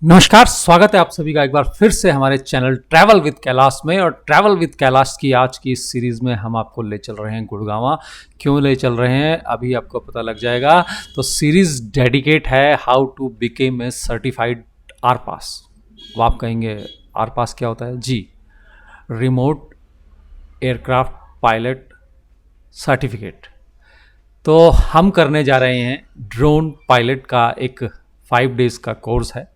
नमस्कार, स्वागत है आप सभी का एक बार फिर से हमारे चैनल ट्रैवल विद कैलाश में। और ट्रैवल विद कैलाश की आज की इस सीरीज़ में हम आपको ले चल रहे हैं गुड़गांव। क्यों ले चल रहे हैं अभी आपको पता लग जाएगा। तो सीरीज़ डेडिकेट है how to became a certified RPAS. वो आप कहेंगे आर पास क्या होता है? जी, रिमोट एयरक्राफ्ट पायलट सर्टिफिकेट। तो हम करने जा रहे हैं ड्रोन पायलट का एक 5 डेज़ का कोर्स है,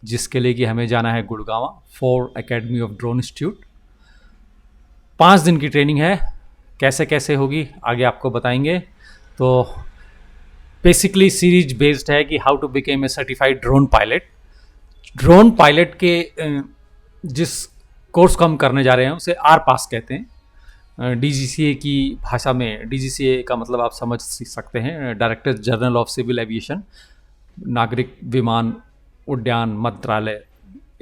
जिसके लिए कि हमें जाना है Gurgaon for academy of drone institute. 5 दिन की ट्रेनिंग है। कैसे कैसे होगी आगे आपको बताएंगे। तो बेसिकली सीरीज बेस्ड है कि how to became a certified drone pilot. Drone pilot के जिस कोर्स को हम करने जा रहे हैं उसे आर पास कहते हैं। डीजीसीए की भाषा में, डीजीसीए का मतलब आप समझ सकते हैं, director general of civil aviation, नागरिक विमान उड्डयन मंत्रालय,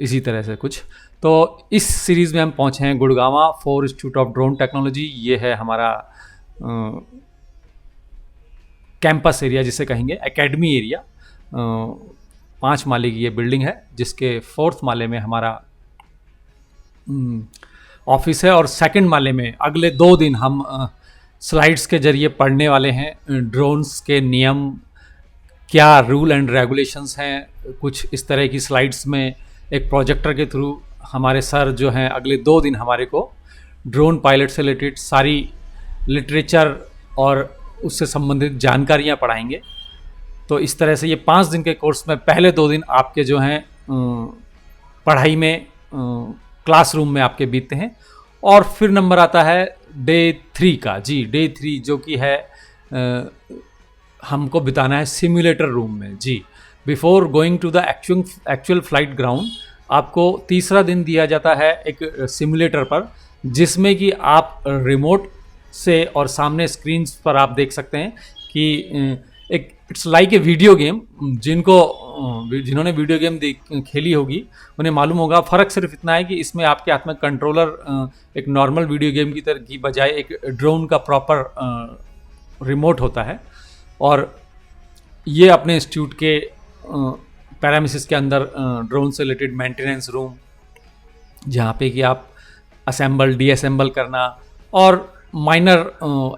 इसी तरह से कुछ। तो इस सीरीज़ में हम पहुँचे हैं Gurgaon for institute of drone technology. ये है हमारा कैंपस एरिया जिसे कहेंगे, एकेडमी एरिया। 5 माले की ये बिल्डिंग है, जिसके 4th माले में हमारा ऑफिस है। और 2nd माले में अगले 2 दिन हम स्लाइड्स के जरिए पढ़ने वाले हैं ड्रोन्स के नियम, क्या रूल एंड रेगुलेशंस हैं। कुछ इस तरह की स्लाइड्स में एक प्रोजेक्टर के थ्रू हमारे सर जो हैं अगले 2 दिन हमारे को ड्रोन पायलट से रिलेटेड सारी लिटरेचर और उससे संबंधित जानकारियाँ पढ़ाएंगे। तो इस तरह से ये 5 दिन के कोर्स में पहले 2 दिन आपके जो हैं पढ़ाई में, क्लासरूम में आपके बीतते हैं। और फिर नंबर आता है डे 3 का। जी, डे 3 जो कि है हमको बिताना है सिमुलेटर रूम में। जी, before going to the actual flight ground आपको तीसरा दिन दिया जाता है एक सिमुलेटर पर, जिसमें कि आप रिमोट से और सामने स्क्रीन्स पर आप देख सकते हैं कि एक it's like a video game. जिन्होंने वीडियो गेम खेली होगी उन्हें मालूम होगा। फ़र्क सिर्फ इतना है कि इसमें आपके हाथ में कंट्रोलर एक नॉर्मल वीडियो गेम की तरह की बजाय एक ड्रोन का प्रॉपर रिमोट होता है। और ये अपने इंस्टीट्यूट के पैरामिसिस के अंदर ड्रोन से रिलेटेड मेंटेनेंस रूम, जहाँ पे कि आप असेंबल डीअसेंबल करना और माइनर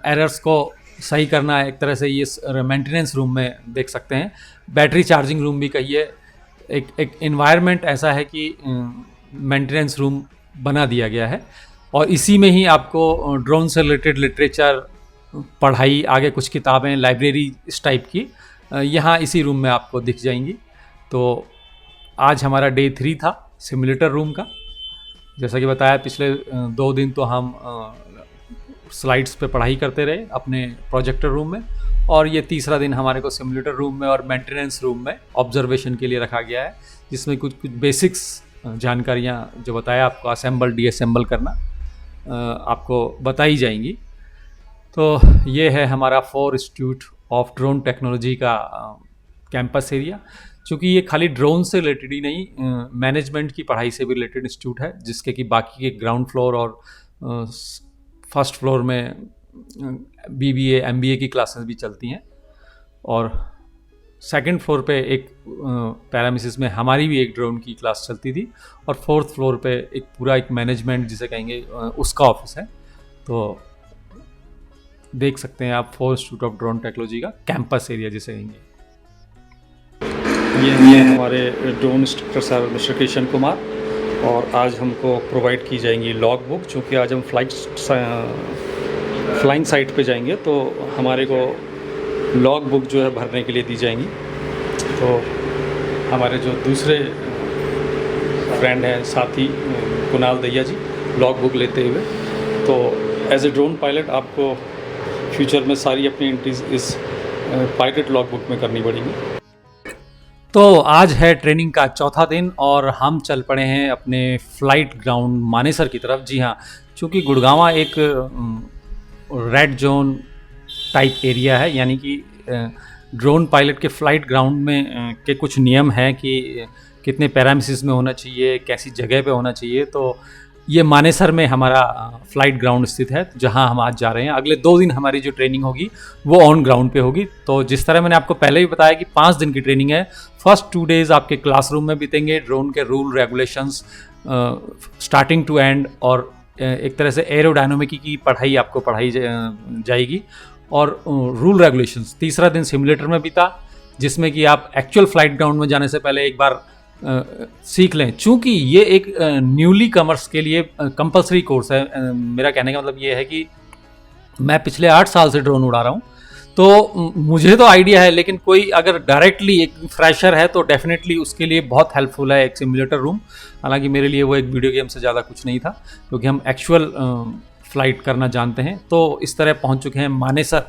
एरर्स को सही करना है, एक तरह से ये मेंटेनेंस रूम में देख सकते हैं। बैटरी चार्जिंग रूम भी कहिए। एक इन्वायरमेंट ऐसा है कि मेंटेनेंस रूम बना दिया गया है। और इसी में ही आपको ड्रोन से रिलेटेड लिटरेचर, पढ़ाई, आगे कुछ किताबें, लाइब्रेरी इस टाइप की यहाँ इसी रूम में आपको दिख जाएंगी। तो आज हमारा डे 3 था सिमुलेटर रूम का। जैसा कि बताया, पिछले 2 दिन तो हम स्लाइड्स पे पढ़ाई करते रहे अपने प्रोजेक्टर रूम में, और ये तीसरा दिन हमारे को सिमुलेटर रूम में और मेंटेनेंस रूम में ऑब्जर्वेशन के लिए रखा गया है, जिसमें कुछ बेसिक्स जानकारियाँ जो बताया आपको असेंबल डीअसेंबल करना आपको बताई जाएंगी। तो ये है हमारा for institute of drone technology का कैंपस एरिया। चूँकि ये खाली ड्रोन से रिलेटेड ही नहीं, मैनेजमेंट की पढ़ाई से भी रिलेटेड इंस्टीट्यूट है, जिसके कि बाकी के ग्राउंड फ्लोर और फर्स्ट फ्लोर में बीबीए एमबीए की क्लासेस भी चलती हैं। और 2nd फ्लोर पे एक पैरामिसिस में हमारी भी एक ड्रोन की क्लास चलती थी। और 4th फ्लोर पे एक पूरा एक मैनेजमेंट जिसे कहेंगे उसका ऑफिस है। तो देख सकते हैं आप for institute of drone technology का कैंपस एरिया जिसे कहेंगे। ये हमारे drone instructor sir mister Kishan Kumar, और आज हमको प्रोवाइड की जाएंगी लॉग बुक। चूँकि आज हम फ्लाइंग साइट पे जाएंगे तो हमारे को लॉग बुक जो है भरने के लिए दी जाएंगी। तो हमारे जो दूसरे फ्रेंड हैं, साथी कुणाल दैया जी, लॉग बुक लेते हुए। तो एज ए ड्रोन पायलट आपको फ्यूचर में सारी अपनी एंट्रीज इस पायलट लॉग बुक में करनी पड़ेगी। तो आज है ट्रेनिंग का 4था दिन और हम चल पड़े हैं अपने फ्लाइट ग्राउंड मानेसर की तरफ। जी हाँ, चूँकि गुड़गांव एक रेड जोन टाइप एरिया है, यानी कि ड्रोन पायलट के फ्लाइट ग्राउंड में के कुछ नियम हैं कि कितने पैरामिसिस में होना चाहिए, कैसी जगह पे होना चाहिए। तो ये मानेसर में हमारा फ्लाइट ग्राउंड स्थित है, जहां हम आज जा रहे हैं। अगले 2 दिन हमारी जो ट्रेनिंग होगी वो ऑन ग्राउंड पे होगी। तो जिस तरह मैंने आपको पहले भी बताया कि 5 दिन की ट्रेनिंग है। फर्स्ट 2 डेज़ आपके क्लासरूम में बीतेंगे, ड्रोन के rule regulations starting to end, और एक तरह से एरोडायनामिकी की पढ़ाई आपको पढ़ाई जाएगी, और रूल रेगुलेशंस। तीसरा दिन सिमुलेटर में बीता, जिसमें कि आप एक्चुअल फ्लाइट ग्राउंड में जाने से पहले एक बार सीख लें। चूँकि ये एक न्यूली कमर्स के लिए कंपलसरी कोर्स है। मेरा कहने का मतलब ये है कि मैं पिछले 8 साल से ड्रोन उड़ा रहा हूँ, तो मुझे तो आइडिया है, लेकिन कोई अगर डायरेक्टली एक फ्रेशर है तो डेफिनेटली उसके लिए बहुत हेल्पफुल है एक सिमुलेटर रूम। हालांकि मेरे लिए वो एक वीडियो गेम से ज़्यादा कुछ नहीं था, क्योंकि हम एक्चुअल फ्लाइट करना जानते हैं। तो इस तरह पहुँच चुके हैं मानेसर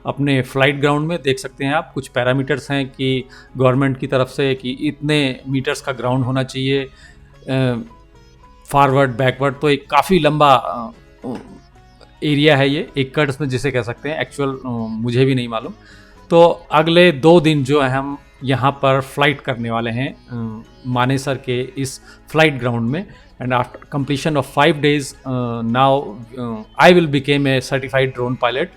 अपने फ्लाइट ग्राउंड में। देख सकते हैं आप, कुछ पैरामीटर्स हैं कि गवर्नमेंट की तरफ से कि इतने मीटर्स का ग्राउंड होना चाहिए, फॉरवर्ड बैकवर्ड। तो एक काफ़ी लंबा एरिया है ये, एकड़ में जिसे कह सकते हैं, एक्चुअल मुझे भी नहीं मालूम। तो अगले 2 दिन जो है हम यहाँ पर फ्लाइट करने वाले हैं मानेसर के इस फ्लाइट ग्राउंड में। And after completion of 5 days now I will became a certified drone pilot,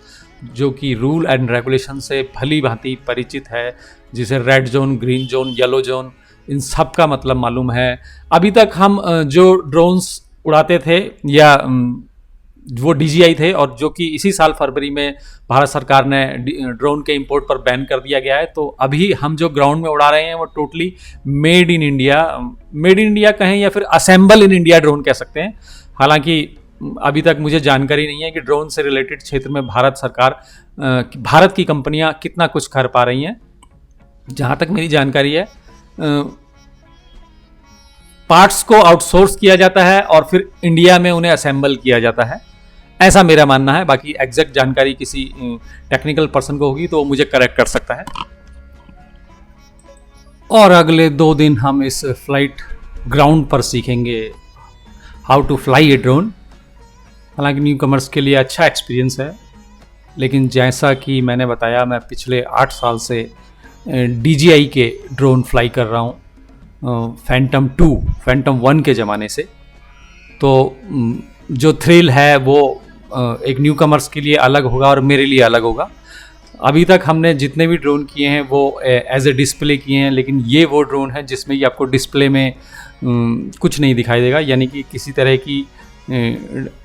जो कि रूल एंड रेगुलेशन से भली भांति परिचित है, जिसे red zone, green zone, yellow zone, इन सब का मतलब मालूम है। अभी तक हम जो ड्रोन्स उड़ाते थे या वो DJI थे, और जो कि इसी साल फरवरी में भारत सरकार ने ड्रोन के इंपोर्ट पर बैन कर दिया गया है। तो अभी हम जो ग्राउंड में उड़ा रहे हैं वो टोटली मेड इन इंडिया कहें या फिर असेंबल इन इंडिया ड्रोन कह सकते हैं। हालांकि अभी तक मुझे जानकारी नहीं है कि ड्रोन से रिलेटेड क्षेत्र में भारत की कंपनियां कितना कुछ कर पा रही हैं। जहां तक मेरी जानकारी है, पार्ट्स को आउटसोर्स किया जाता है और फिर इंडिया में उन्हें असेंबल किया जाता है, ऐसा मेरा मानना है। बाकी एग्जैक्ट जानकारी किसी टेक्निकल पर्सन को होगी तो वो मुझे करेक्ट कर सकता है। और अगले 2 दिन हम इस फ्लाइट ग्राउंड पर सीखेंगे how to fly a drone. हालांकि न्यू कमर्स के लिए अच्छा एक्सपीरियंस है, लेकिन जैसा कि मैंने बताया, मैं पिछले 8 साल से DJI के ड्रोन फ्लाई कर रहा हूँ, फैंटम 2, फैंटम 1 के ज़माने से। तो जो थ्रिल है वो एक न्यू कमर्स के लिए अलग होगा और मेरे लिए अलग होगा। अभी तक हमने जितने भी ड्रोन किए हैं वो एज ए डिस्प्ले किए हैं, लेकिन ये वो ड्रोन है जिसमें कि आपको डिस्प्ले में कुछ नहीं दिखाई देगा, यानी कि किसी तरह की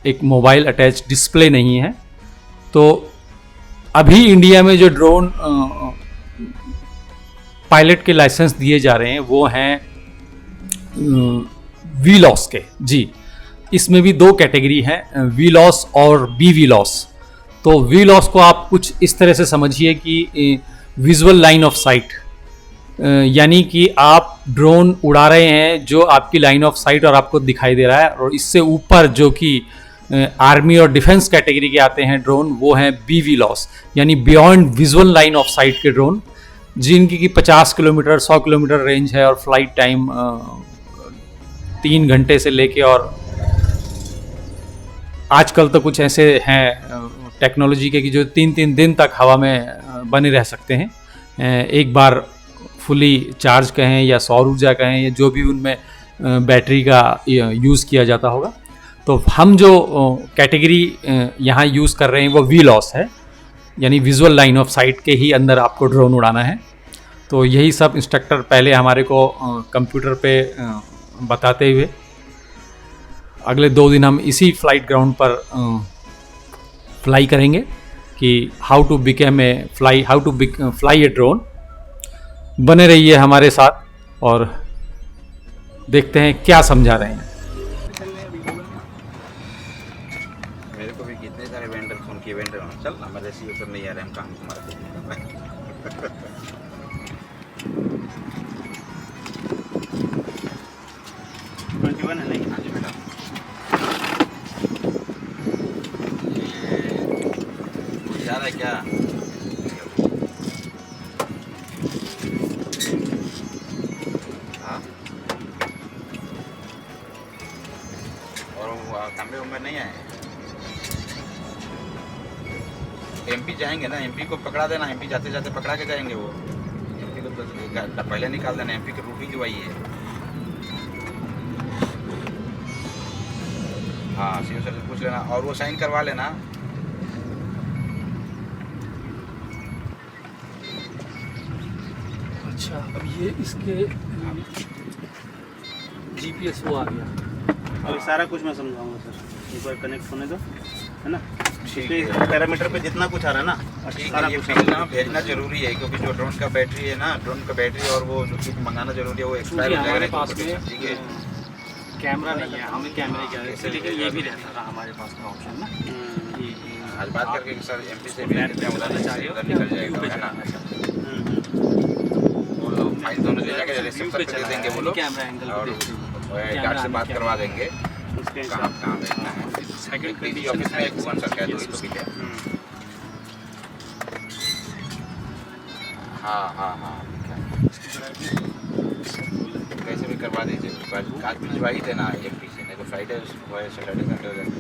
एक मोबाइल अटैच डिस्प्ले नहीं है। तो अभी इंडिया में जो ड्रोन पायलट के लाइसेंस दिए जा रहे हैं वो हैं वीलॉस के। जी, इसमें भी 2 कैटेगरी हैं, वीलॉस और BVLOS। तो वीलॉस को आप कुछ इस तरह से समझिए कि विजुअल लाइन ऑफ साइट, यानी कि आप ड्रोन उड़ा रहे हैं जो आपकी लाइन ऑफ साइट और आपको दिखाई दे रहा है। और इससे ऊपर जो कि आर्मी और डिफेंस कैटेगरी के आते हैं ड्रोन, वो हैं BVLOS, यानी beyond visual line of site के ड्रोन, जिनकी कि 50 किलोमीटर 100 किलोमीटर रेंज है और फ्लाइट टाइम 3 घंटे से लेके, और आजकल तो कुछ ऐसे हैं टेक्नोलॉजी के कि जो 3-3 दिन तक हवा में बने रह सकते हैं। एक बार फुली चार्ज कहें या सौर ऊर्जा कहें या जो भी उनमें बैटरी का यूज़ किया जाता होगा। तो हम जो कैटेगरी यहाँ यूज़ कर रहे हैं वो VLOS है, यानी विजुअल लाइन ऑफ साइट के ही अंदर आपको ड्रोन उड़ाना है। तो यही सब इंस्ट्रक्टर पहले हमारे को कंप्यूटर पे बताते हुए अगले 2 दिन हम इसी फ्लाइट ग्राउंड पर फ्लाई करेंगे कि how to fly a drone. बने रहिए हमारे साथ और देखते हैं क्या समझा रहे हैं। मेरे को भी कितने सारे वेंडर फोन किए, वेंडर चल हमारे ऐसे ऊपर नहीं आ रहे, हम काम तुम्हारा है नहीं। हाँ जी बेटा, जा रहा है क्या? हाँ, और खंबे उम्बे नहीं आए। MP जाएंगे ना, MP को पकड़ा देना, MP जाते जाते पकड़ा के जाएंगे। वो MP को तो पहले निकाल देना, MP की रूट ही जो आई है। हाँ सीओ सर से पूछ लेना और वो साइन करवा लेना। अच्छा, अब ये इसके जीपीएस वो आ गया। अभी सारा कुछ मैं समझाऊंगा सर, एक बार कनेक्ट होने दो, है ना। ठीक इसके है। पैरामीटर पे जितना कुछ आ रहा है ना, ठीक सारा है, ये कुछ बिल ना भेजना जरूरी है क्योंकि जो ड्रोन का बैटरी है ना, ड्रोन का बैटरी और वो जो चीज़ मंगाना जरूरी है वो एक्सपायर हो जाएगा। हमारे पास में ठीक है। कैमरा नहीं है, हमें कैमरे की आदत है, लेकिन ये भी रहता था हमारे पास में ऑप्शन ना कि आज बात करके सर एमपी से भी उधर निकल जाएगा, है ना। वो लोग फाइल दोनों ले जाके रिसीव पे दे देंगे वो लोग कैमरा एंगल और गार्ड से बात करवा देंगे उसके कहाँ कहाँ भेजना है। सेकंड डीजी ऑफिस में एक भुवन सर कह दो तो भी है। हाँ हाँ हाँ कैसे भी करवा दीजिए। आज भिजवा ही देना एमपी से, नहीं तो फ्राइडे सैटरडे संडे हो जाएगा।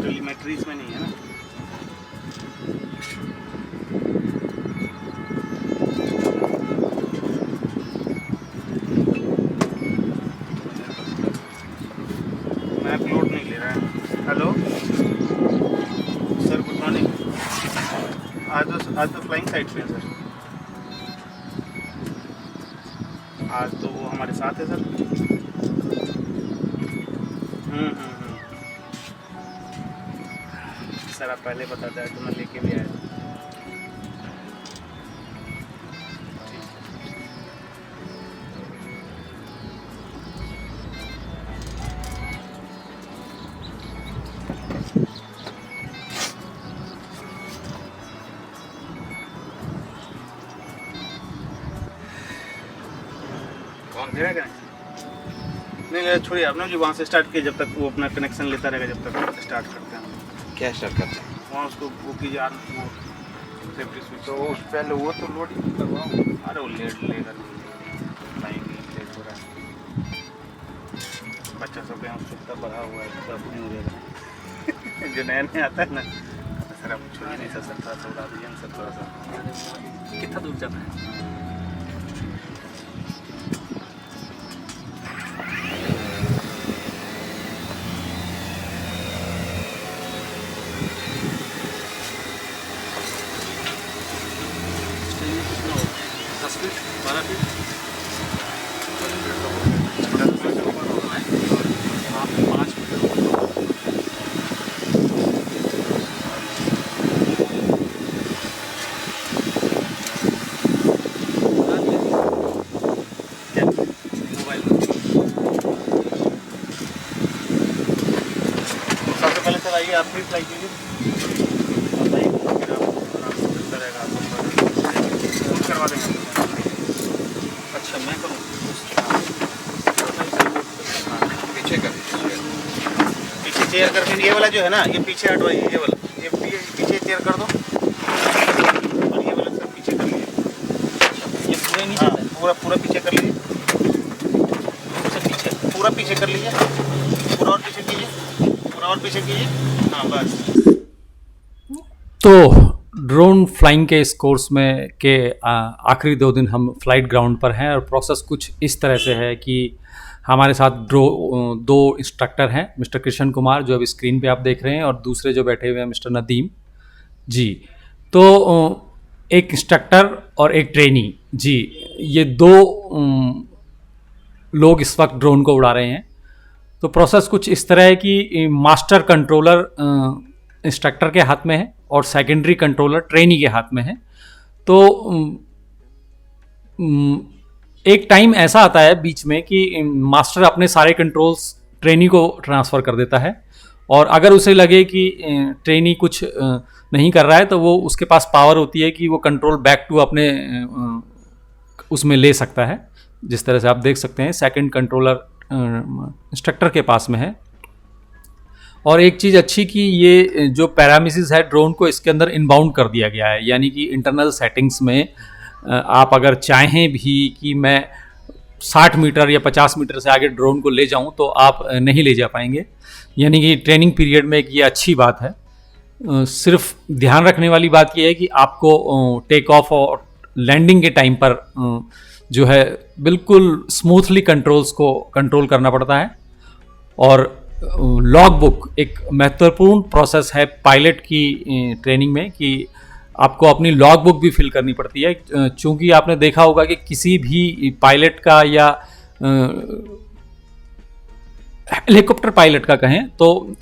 टेलीमेट्री इसमें नहीं है ना। मैप लोड नहीं ले रहा है। Hello sir, good morning. आज तो फ्लाइंग साइट पे है सर। आज तो वो हमारे साथ है सर। सर आप पहले बता दें तो मैं लेके भी आया था। कौन दे रहा है कनेक्शन? नहीं छोड़िए, आपने जो वहाँ से स्टार्ट किया, जब तक वो अपना कनेक्शन लेता रहेगा जब तक स्टार्ट करते हैं। क्या स्टार्ट करते हैं? वहाँ उसको वो कीजिए, वो सेफ्टी स्विच। तो उस पहले वो तो लोड करवाओ। अरे वो लेट लेकर लाएंगे, लेट हो रहा है। बच्चा सब यहाँ सुविधा बढ़ा हुआ है, सब नहीं हो जाएगा। जो नया नया आता है ना, सर आप छोड़िए नहीं सर, थोड़ा सा उड़ा दीजिए सर, थोड़ा सा। कितना दूर जाना है? सबसे पहले सर आइए, आप भी फ्लाई कीजिए, बताइए, फिर आप आराम से चलता रहेगा, आप करवा देंगे। अच्छा, मैं करूँ? पीछे कर दीजिए। पीछे चेयर कर फिर ये वाला जो है ना, ये पीछे हटवाइए, ये वाला, ये पीछे चेयर कर दो और ये वाला सर पीछे कर लीजिए। ये पूरे नहीं हाँ, जाता है? पूरा पीछे कर लीजिए, पूरा पीछे कर लीजिए, पूरा और पीछे कीजिए, पूरा और पीछे कीजिए। हाँ बस। तो ड्रोन फ्लाइंग के इस कोर्स में के आखिरी 2 दिन हम फ्लाइट ग्राउंड पर हैं और प्रोसेस कुछ इस तरह से है कि हमारे साथ 2 इंस्ट्रक्टर हैं, मिस्टर कृष्ण कुमार जो अभी स्क्रीन पे आप देख रहे हैं और दूसरे जो बैठे हुए हैं मिस्टर नदीम जी। तो एक इंस्ट्रक्टर और एक ट्रेनी जी, ये 2 लोग इस वक्त ड्रोन को उड़ा रहे हैं। तो प्रोसेस कुछ इस तरह है कि मास्टर कंट्रोलर इंस्ट्रक्टर के हाथ में है और सेकेंडरी कंट्रोलर ट्रेनी के हाथ में है। तो एक टाइम ऐसा आता है बीच में कि मास्टर अपने सारे कंट्रोल्स ट्रेनी को ट्रांसफ़र कर देता है और अगर उसे लगे कि ट्रेनी कुछ नहीं कर रहा है तो वो उसके पास पावर होती है कि वो कंट्रोल बैक टू अपने उसमें ले सकता है। जिस तरह से आप देख सकते हैं सेकंड कंट्रोलर इंस्ट्रक्टर के पास में है। और एक चीज़ अच्छी कि ये जो पैरामीटर्स है ड्रोन को इसके अंदर इनबाउंड कर दिया गया है, यानी कि इंटरनल सेटिंग्स में आप अगर चाहें भी कि मैं 60 मीटर या 50 मीटर से आगे ड्रोन को ले जाऊं तो आप नहीं ले जा पाएंगे। यानी कि ट्रेनिंग पीरियड में एक ये अच्छी बात है। सिर्फ ध्यान रखने वाली बात यह है कि आपको टेक ऑफ और लैंडिंग के टाइम पर जो है बिल्कुल स्मूथली कंट्रोल्स को कंट्रोल करना पड़ता है। और लॉग बुक एक महत्वपूर्ण प्रोसेस है पायलट की ट्रेनिंग में कि आपको अपनी लॉग बुक भी फिल करनी पड़ती है, चूँकि आपने देखा होगा कि किसी भी पायलट का या हेलीकॉप्टर पायलट का कहें तो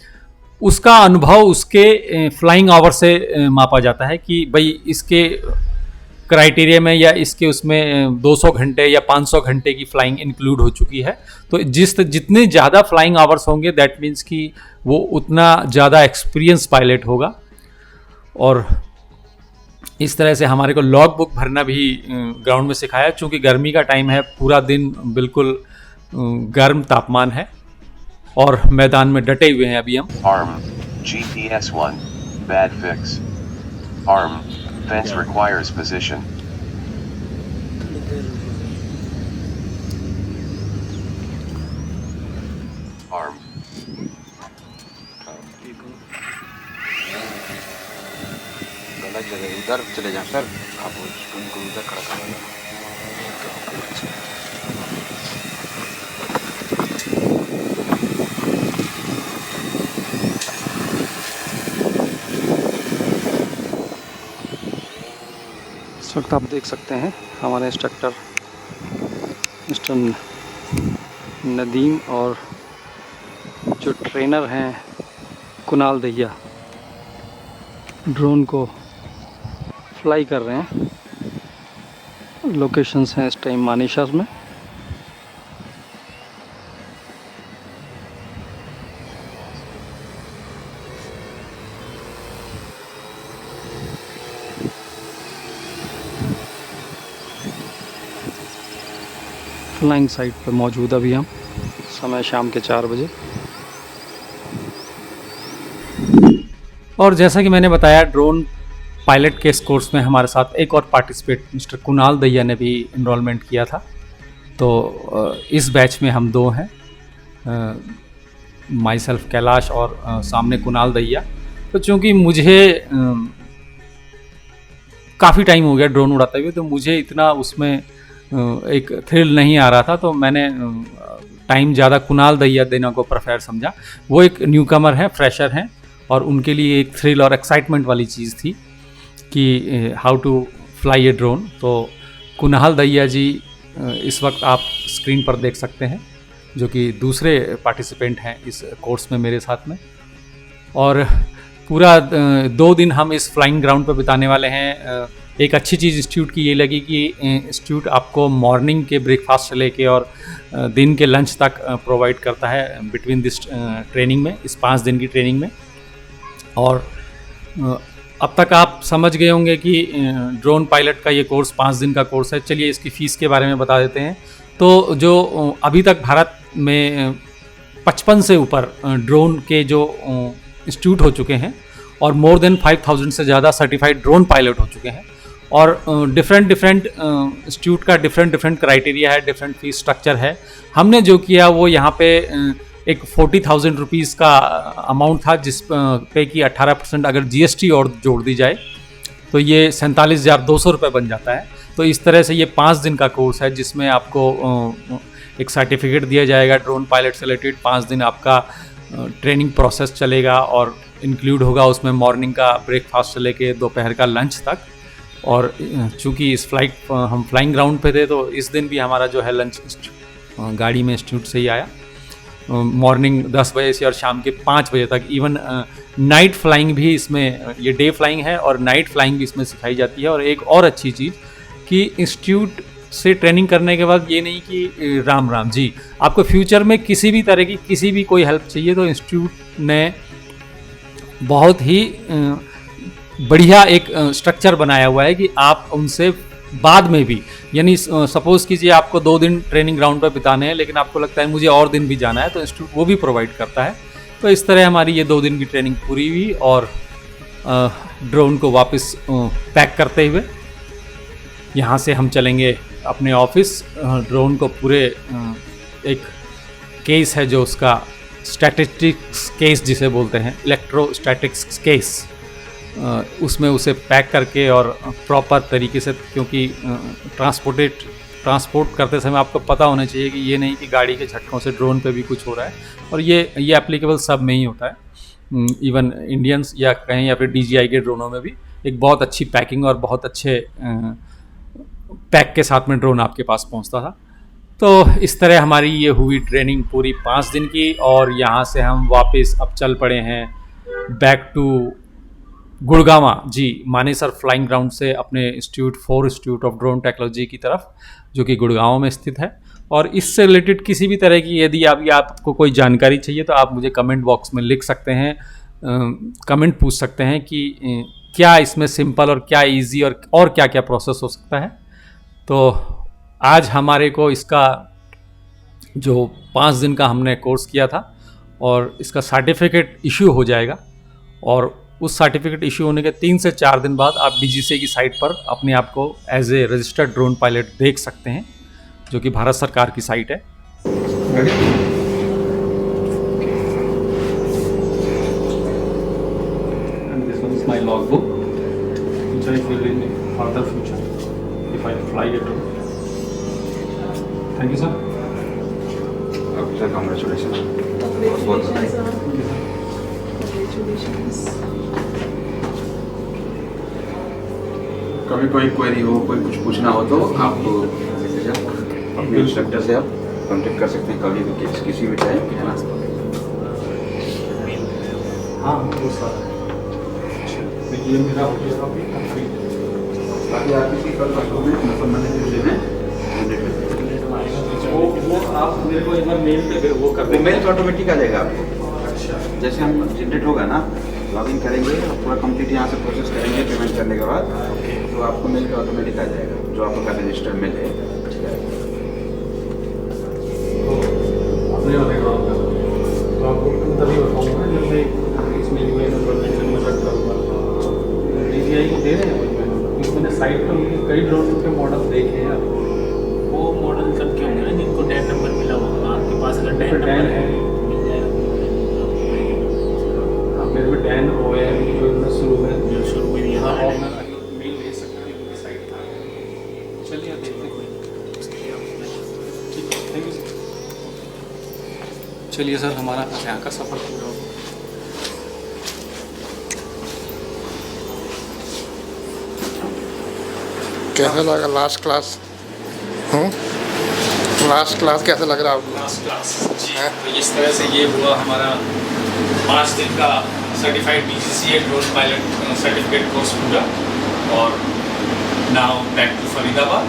उसका अनुभव उसके फ्लाइंग आवर से मापा जाता है कि भाई इसके क्राइटेरिया में या इसके उसमें 200 घंटे या 500 घंटे की फ्लाइंग इंक्लूड हो चुकी है। तो जितने ज़्यादा फ्लाइंग आवर्स होंगे दैट मीन्स कि वो उतना ज़्यादा एक्सपीरियंस पायलट होगा। और इस तरह से हमारे को लॉग बुक भरना भी ग्राउंड में सिखाया, चूँकि गर्मी का टाइम है, पूरा दिन बिल्कुल गर्म तापमान है और मैदान में डटे हुए हैं अभी हम। Arm, GPS 1, bad fix. Arm, fence requires position. Arm, गलत जगह उधर चले जाएं सर, आप उनको उधर खड़ा कर देना। इस वक्त आप देख सकते हैं हमारे इंस्ट्रक्टर मिस्टर नदीम और जो ट्रेनर हैं कुणाल दहिया ड्रोन को फ्लाई कर रहे हैं। लोकेशंस हैं इस टाइम मानेसर में। फ्लाइंग साइट पर मौजूद अभी हम, समय शाम के 4 बजे। और जैसा कि मैंने बताया ड्रोन पायलट के इस कोर्स में हमारे साथ एक और पार्टिसिपेट मिस्टर कुणाल दहिया ने भी इनरोलमेंट किया था। तो इस बैच में हम 2 हैं, माई सेल्फ कैलाश और सामने कुणाल दहिया। तो चूँकि मुझे काफ़ी टाइम हो गया ड्रोन उड़ाते हुए, तो मुझे इतना उसमें एक थ्रिल नहीं आ रहा था, तो मैंने टाइम ज़्यादा कुणाल दहिया देना को प्रेफर समझा। वो एक न्यू कमर हैं, फ्रेशर हैं, और उनके लिए एक थ्रिल और एक्साइटमेंट वाली चीज़ थी कि how to fly a drone. तो कुणाल दहिया जी इस वक्त आप स्क्रीन पर देख सकते हैं, जो कि दूसरे पार्टिसिपेंट हैं इस कोर्स में मेरे साथ में। और पूरा 2 दिन हम इस फ्लाइंग ग्राउंड पर बिताने वाले हैं। एक अच्छी चीज़ इंस्टीट्यूट की ये लगी कि इंस्टीट्यूट आपको मॉर्निंग के ब्रेकफास्ट से लेके और दिन के लंच तक प्रोवाइड करता है बिटवीन दिस ट्रेनिंग में, इस 5 दिन की ट्रेनिंग में। और अब तक आप समझ गए होंगे कि ड्रोन पायलट का ये कोर्स 5 दिन का कोर्स है। चलिए इसकी फ़ीस के बारे में बता देते हैं। तो जो अभी तक भारत में 55 से ऊपर ड्रोन के जो इंस्टीट्यूट हो चुके हैं और मोर देन 5000 से ज़्यादा सर्टिफाइड ड्रोन पायलट हो चुके हैं। और डिफरेंट इंस्टीट्यूट का डिफरेंट क्राइटेरिया है, डिफरेंट फीस स्ट्रक्चर है। हमने जो किया वो यहाँ पे एक 40,000 रुपीज़ का अमाउंट था, जिस पे कि 18% अगर GST और जोड़ दी जाए तो ये 47,200 रुपये बन जाता है। तो इस तरह से ये 5 दिन का कोर्स है, जिसमें आपको एक सर्टिफिकेट दिया जाएगा ड्रोन पायलट से रिलेटेड। 5 दिन आपका ट्रेनिंग प्रोसेस चलेगा और इंक्लूड होगा उसमें मॉर्निंग का ब्रेकफास्ट से लेके दोपहर का लंच तक। और चूँकि इस हम फ्लाइंग ग्राउंड पे थे, तो इस दिन भी हमारा जो है लंच गाड़ी में इंस्टीट्यूट से ही आया। मॉर्निंग 10 बजे से और शाम के 5 बजे तक। इवन नाइट फ्लाइंग भी इसमें, ये डे फ्लाइंग है और नाइट फ्लाइंग भी इसमें सिखाई जाती है। और एक और अच्छी चीज़ कि इंस्टीट्यूट से ट्रेनिंग करने के बाद ये नहीं कि राम राम जी, आपको फ्यूचर में किसी भी तरह की किसी भी कोई हेल्प चाहिए तो इंस्टीट्यूट ने बहुत ही बढ़िया एक स्ट्रक्चर बनाया हुआ है कि आप उनसे बाद में भी, यानी सपोज़ कीजिए आपको 2 दिन ट्रेनिंग ग्राउंड पर बिताने हैं, लेकिन आपको लगता है मुझे और दिन भी जाना है, तो इंस्टीट्यूट वो भी प्रोवाइड करता है। तो इस तरह हमारी ये 2 दिन की ट्रेनिंग पूरी हुई। और ड्रोन को वापस पैक करते हुए यहाँ से हम चलेंगे अपने ऑफिस। ड्रोन को पूरे एक केस है जो उसका स्टैटिस्टिक्स केस जिसे बोलते हैं, इलेक्ट्रोस्टैटिक्स केस, उसमें उसे पैक करके और प्रॉपर तरीके से, क्योंकि ट्रांसपोर्ट करते समय आपको पता होना चाहिए कि ये नहीं कि गाड़ी के झटकों से ड्रोन पे भी कुछ हो रहा है, और ये एप्लीकेबल सब में ही होता है, इवन इंडियंस या कहीं या फिर DJI के ड्रोनों में भी एक बहुत अच्छी पैकिंग और बहुत अच्छे पैक के साथ में ड्रोन आपके पास पहुंचता था। तो इस तरह हमारी ये हुई ट्रेनिंग पूरी 5 दिन की, और यहाँ से हम वापस अब चल पड़े हैं back to Gurgaon ji, Manesar flying ground से अपने इंस्टीट्यूट ऑफ ड्रोन टेक्नोलॉजी की तरफ, जो कि गुड़गांव में स्थित है। और इससे रिलेटेड किसी भी तरह की यदि आपको कोई जानकारी चाहिए तो आप मुझे कमेंट बॉक्स में लिख सकते हैं, कमेंट पूछ सकते हैं कि क्या इसमें सिंपल और क्या इजी और क्या क्या प्रोसेस हो सकता है। तो आज हमारे को इसका जो 5 दिन का हमने कोर्स किया था और इसका सर्टिफिकेट इशू हो जाएगा, और उस सर्टिफिकेट इशू होने के 3 से 4 दिन बाद आप DGCA की साइट पर अपने आप को as a registered drone pilot देख सकते हैं, जो कि भारत सरकार की साइट है। And this one is my logbook, which I fill in further future if I fly a drone. Thank you, sir. Sir congratulation. कभी कोई क्वेरी हो, कोई कुछ पूछना हो तो आप अपने इंस्ट्रक्टर से आप कांटेक्ट कर सकते हैं कभी भी, किसी भी टाइम, है ना? हाँ, वो सारा ये मेरा हो गया अभी कंप्लीट। बाकी आप किसी पर संबंधित में वो आप मेरे को एक बार मेल पे वो कर देंगे, मेल तो ऑटोमेटिक आ जाएगा आपको। अच्छा, जैसे हम जनरेट होगा ना, लॉगिन करेंगे और पूरा कंप्लीट यहाँ से प्रोसेस करेंगे पेमेंट करने के बाद, तो आपको मेल का ऑटोमेटिक आ जाएगा, जो आपका रजिस्टर्ड मेल है। अपने वाले ग्राउंड का तो आपको तभी बताऊँगा जब मैं इसमें नंबर मेंशन में रख करूँगा। DJI को दे रहे हैं क्योंकि मैंने साइट पर उनके कई ड्रोन के मॉडल देखे हैं। वो मॉडल सब के होंगे ना जिनको डैन नंबर मिला होगा, आपके पास अगर डैन नंबर है मिल जाएगा। मेरे पे डैन OM जो शुरू में भी हाँ, है। और मैं मेल भेज सकता हूँ उनकी साइट पर। चलिए आप देखते हैं। ठीक है, थैंक यू सर। चलिए सर, हमारा यहाँ का सफ़र पूरा हो गया। कैसा लगा लास्ट क्लास? लास्ट क्लास कैसा लग रहा है आपको? लास्ट क्लास जी, तो इस तरह से ये हुआ हमारा 5 दिन का certified DGCA drone pilot certificate course पूरा। और नाउ बैक टू फरीदाबाद,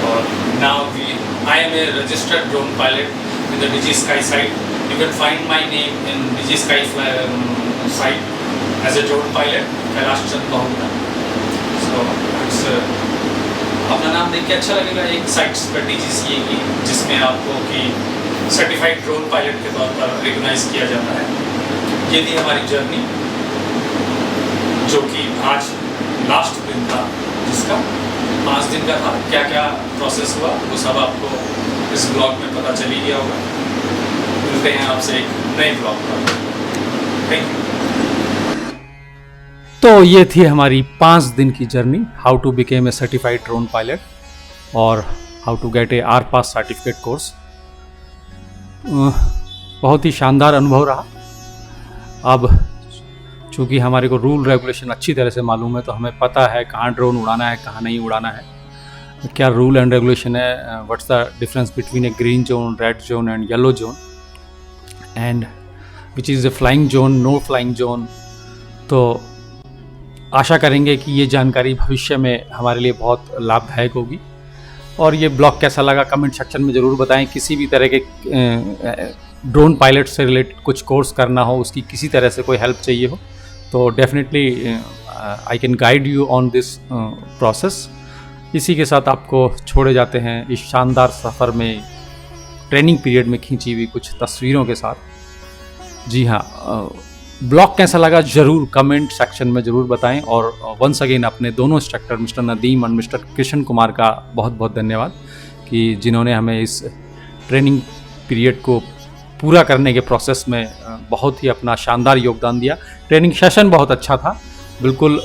और now I am a registered drone pilot in the DigiSky site. You can find my name in DigiSky site as a drone pilot, Kailash Chand Bahuguna. So it's अपना नाम देख के अच्छा लगेगा। एक साइट्स पर DGCA की जिसमें आपको कि सर्टिफाइड ड्रोन पायलट के तौर पर रिकॉग्नाइज किया जाता है। ये थी हमारी जर्नी, जो कि आज लास्ट दिन था, जिसका 5 दिन का था। क्या क्या प्रोसेस हुआ वो सब आपको इस ब्लॉग में पता चल ही गया होगा। मिलते हैं आपसे एक नए ब्लॉग पर। Thank you. तो ये थी हमारी 5 दिन की journey, how to became a certified drone pilot और how to get a RPAS certificate course. बहुत ही शानदार अनुभव रहा। अब चूँकि हमारे को रूल रेगुलेशन अच्छी तरह से मालूम है, तो हमें पता है कहाँ ड्रोन उड़ाना है, कहाँ नहीं उड़ाना है, क्या रूल एंड रेगुलेशन है, what's the difference between a green zone, red zone and yellow zone, and which is a flying zone, no flying zone. तो आशा करेंगे कि ये जानकारी भविष्य में हमारे लिए बहुत लाभदायक होगी। और ये ब्लॉग कैसा लगा कमेंट सेक्शन में ज़रूर बताएं। किसी भी तरह के ड्रोन पायलट से रिलेटेड कुछ कोर्स करना हो, उसकी किसी तरह से कोई हेल्प चाहिए हो, तो definitely I can guide you on this process. इसी के साथ आपको छोड़े जाते हैं इस शानदार सफ़र में, ट्रेनिंग पीरियड में खींची हुई कुछ तस्वीरों के साथ। जी हाँ, ब्लॉग कैसा लगा ज़रूर कमेंट सेक्शन में ज़रूर बताएं। और वंस अगेन अपने दोनों इंस्ट्रक्टर मिस्टर नदीम और मिस्टर कृष्ण कुमार का बहुत बहुत धन्यवाद कि जिन्होंने हमें इस ट्रेनिंग पीरियड को पूरा करने के प्रोसेस में बहुत ही अपना शानदार योगदान दिया। ट्रेनिंग सेशन बहुत अच्छा था, बिल्कुल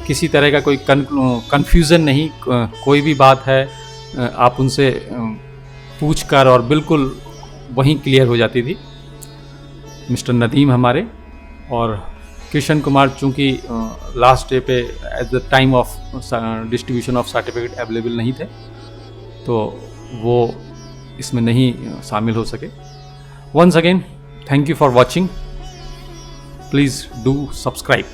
किसी तरह का कोई कन्फ्यूज़न नहीं। कोई भी बात है आप उनसे पूछ कर और बिल्कुल वहीं क्लियर हो जाती थी। मिस्टर नदीम हमारे और किशन कुमार चूँकि लास्ट डे पे at the time of distribution of certificate available नहीं थे, तो वो इसमें नहीं शामिल हो सके। Once again thank you for watching, please do subscribe.